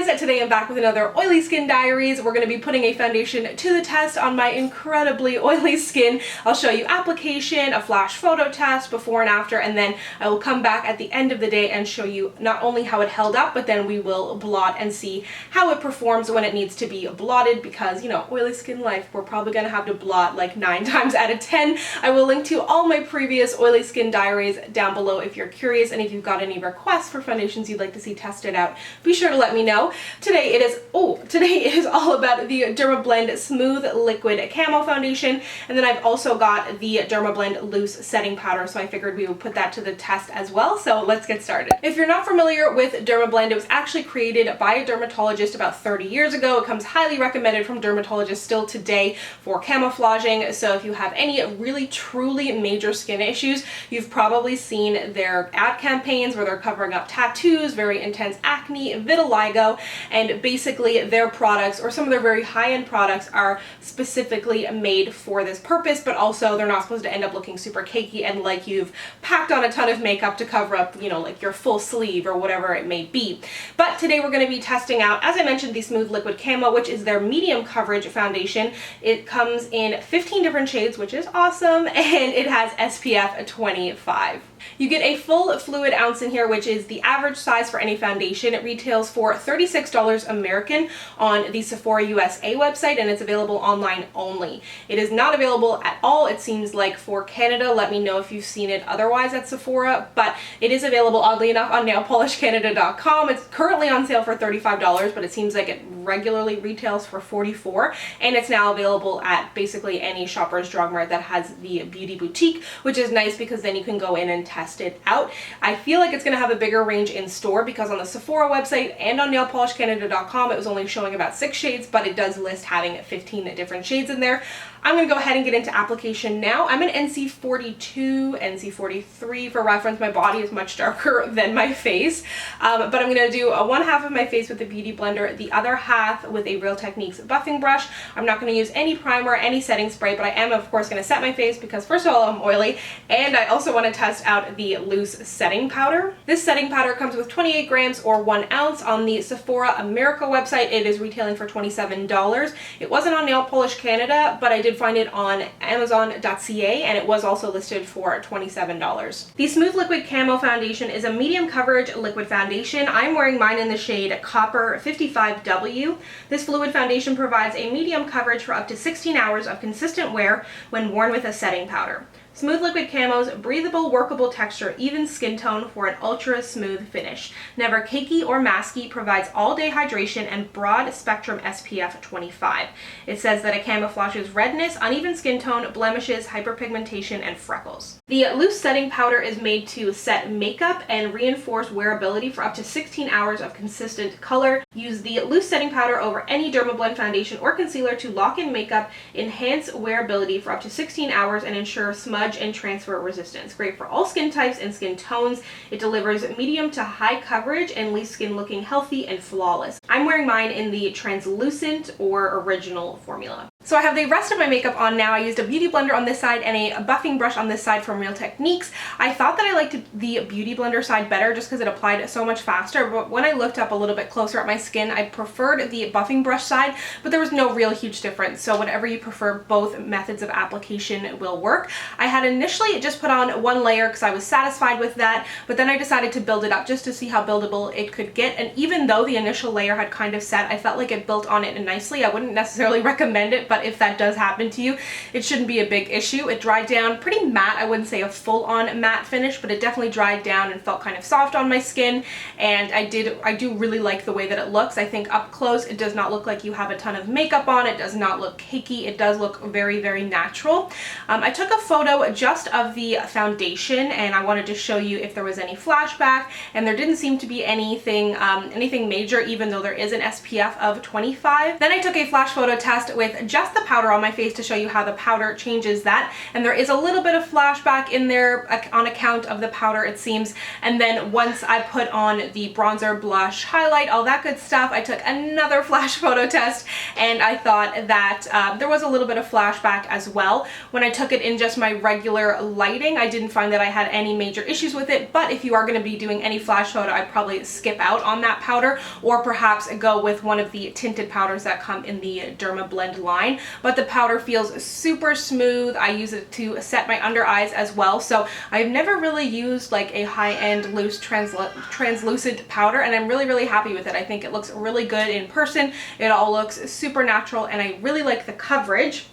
guys, today I'm back with another oily skin diaries. We're going to be putting a foundation to the test on my incredibly oily skin. I'll show you application, a flash photo test, before and after, and then I will come back at the end of the day and show you not only how it held up, but then we will blot and see how it performs when it needs to be blotted, because, you know, oily skin life, we're probably going to have to blot like 9 times out of 10. I will link to all my previous oily skin diaries down below if you're curious, and if you've got any requests for foundations you'd like to see tested out, be sure to let me know. Today it is all about the Dermablend Smooth Liquid Camo Foundation, and then I've also got the Dermablend Loose Setting Powder, so I figured we would put that to the test as well. So let's get started. If you're not familiar with Dermablend, it was actually created by a dermatologist about 30 years ago. It comes highly recommended from dermatologists still today for camouflaging, so if you have any really truly major skin issues, you've probably seen their ad campaigns where they're covering up tattoos, very intense acne, vitiligo, and basically their products, or some of their very high-end products, are specifically made for this purpose, but also they're not supposed to end up looking super cakey and like you've packed on a ton of makeup to cover up, you know, like your full sleeve or whatever it may be. But today we're going to be testing out, as I mentioned, the Smooth Liquid Camo, which is their medium coverage foundation. It comes in 15 different shades, which is awesome, and it has SPF 25. You get a full fluid ounce in here, which is the average size for any foundation. It retails for $36 American on the Sephora USA website, and it's available online only. It is not available at all, it seems like, for Canada. Let me know if you've seen it otherwise at Sephora, but it is available, oddly enough, on nailpolishcanada.com. It's currently on sale for $35, but it seems like it regularly retails for $44, and it's now available at basically any Shoppers Drug Mart that has the beauty boutique, which is nice because then you can go in and test it out. I feel like it's going to have a bigger range in store, because on the Sephora website and on nailpolishcanada.com it was only showing about 6 shades, but it does list having 15 different shades in there. I'm going to go ahead and get into application now. I'm an NC42, NC43 for reference. My body is much darker than my face, but I'm going to do one half of my face with the Beauty Blender, the other half with a Real Techniques buffing brush. I'm not going to use any primer, any setting spray, but I am of course going to set my face because first of all I'm oily, and I also want to test out the loose setting powder. This setting powder comes with 28 grams or 1 ounce. On the Sephora America website it is retailing for $27. It wasn't on Nail Polish Canada, but I did find it on Amazon.ca, and it was also listed for $27. The Smooth Liquid Camo Foundation is a medium coverage liquid foundation. I'm wearing mine in the shade Copper 55W. This fluid foundation provides a medium coverage for up to 16 hours of consistent wear when worn with a setting powder. Smooth Liquid Camo's breathable, workable texture, even skin tone for an ultra smooth finish. Never cakey or masky, provides all day hydration and broad spectrum SPF 25. It says that it camouflages redness, uneven skin tone, blemishes, hyperpigmentation, and freckles. The loose setting powder is made to set makeup and reinforce wearability for up to 16 hours of consistent color. Use the loose setting powder over any Dermablend foundation or concealer to lock in makeup, enhance wearability for up to 16 hours, and ensure smudge and transfer resistance. Great for all skin types and skin tones. It delivers medium to high coverage and leaves skin looking healthy and flawless. I'm wearing mine in the translucent or original formula. So I have the rest of my makeup on now. I used a Beauty Blender on this side and a buffing brush on this side from Real Techniques. I thought that I liked the Beauty Blender side better just because it applied so much faster, but when I looked up a little bit closer at my skin, I preferred the buffing brush side, but there was no real huge difference. So whatever you prefer, both methods of application will work. I had initially just put on 1 layer because I was satisfied with that, but then I decided to build it up just to see how buildable it could get, and even though the initial layer had kind of set, I felt like it built on it nicely. I wouldn't necessarily recommend it, but if that does happen to you, it shouldn't be a big issue. It dried down pretty matte. I wouldn't say a full-on matte finish, but it definitely dried down and felt kind of soft on my skin, and I do really like the way that it looks. I think up close it does not look like you have a ton of makeup on. It does not look cakey. It does look very, very natural. I took a photo just of the foundation, and I wanted to show you if there was any flashback, and there didn't seem to be anything major, even though there is an SPF of 25. Then I took a flash photo test with just just the powder on my face to show you how the powder changes that. And there is a little bit of flashback in there on account of the powder, it seems. And then once I put on the bronzer, blush, highlight, all that good stuff, I took another flash photo test, and I thought that there was a little bit of flashback as well. When I took it in just my regular lighting, I didn't find that I had any major issues with it, but if you are going to be doing any flash photo, I'd probably skip out on that powder, or perhaps go with one of the tinted powders that come in the Dermablend line. But the powder feels super smooth. I use it to set my under eyes as well, so I've never really used like a high-end loose translucent powder, and I'm really happy with it. I think it looks really good in person. It all looks super natural, and I really like the coverage.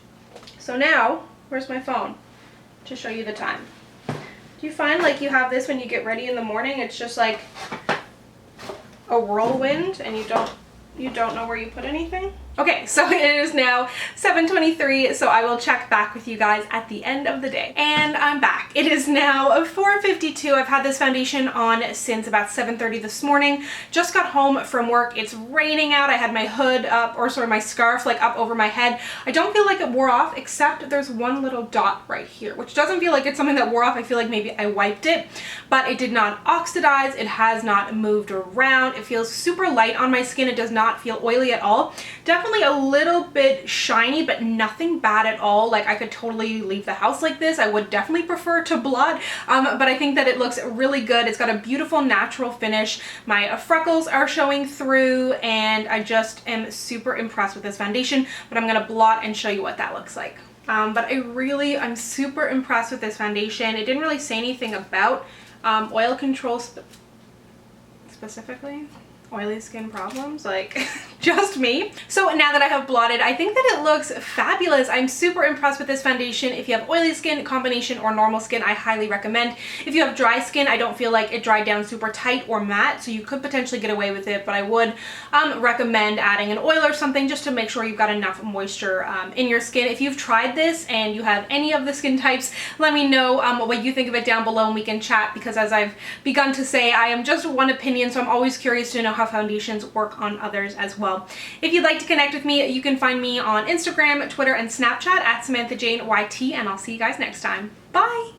So now, where's my phone to show you the time? Do you find like you have this when you get ready in the morning, it's just like a whirlwind and you don't know where you put anything? Okay, so it is now 7:23, so I will check back with you guys at the end of the day. And I'm back. It is now 4:52. I've had this foundation on since about 7:30 this morning. Just got home from work. It's raining out. I had my hood up, or sorry, my scarf like up over my head. I don't feel like it wore off, except there's one little dot right here, which doesn't feel like it's something that wore off. I feel like maybe I wiped it, but it did not oxidize. It has not moved around. It feels super light on my skin. It does not feel oily at all. Definitely a little bit shiny, but nothing bad at all. Like, I could totally leave the house like this. I would definitely prefer to blot, but I think that it looks really good. It's got a beautiful natural finish. My freckles are showing through, and I just am super impressed with this foundation, but I'm gonna blot and show you what that looks like. But I'm super impressed with this foundation. It didn't really say anything about oil control specifically. Oily skin problems, like just me. So now that I have blotted, I think that it looks fabulous. I'm super impressed with this foundation. If you have oily skin, combination, or normal skin, I highly recommend. If you have dry skin, I don't feel like it dried down super tight or matte, so you could potentially get away with it, but I would recommend adding an oil or something just to make sure you've got enough moisture in your skin. If you've tried this and you have any of the skin types, let me know what you think of it down below, and we can chat, because as I've begun to say, I am just one opinion, so I'm always curious to know how foundations work on others as well. If you'd like to connect with me, you can find me on Instagram, Twitter, and Snapchat at SamanthaJaneYT, and I'll see you guys next time. Bye!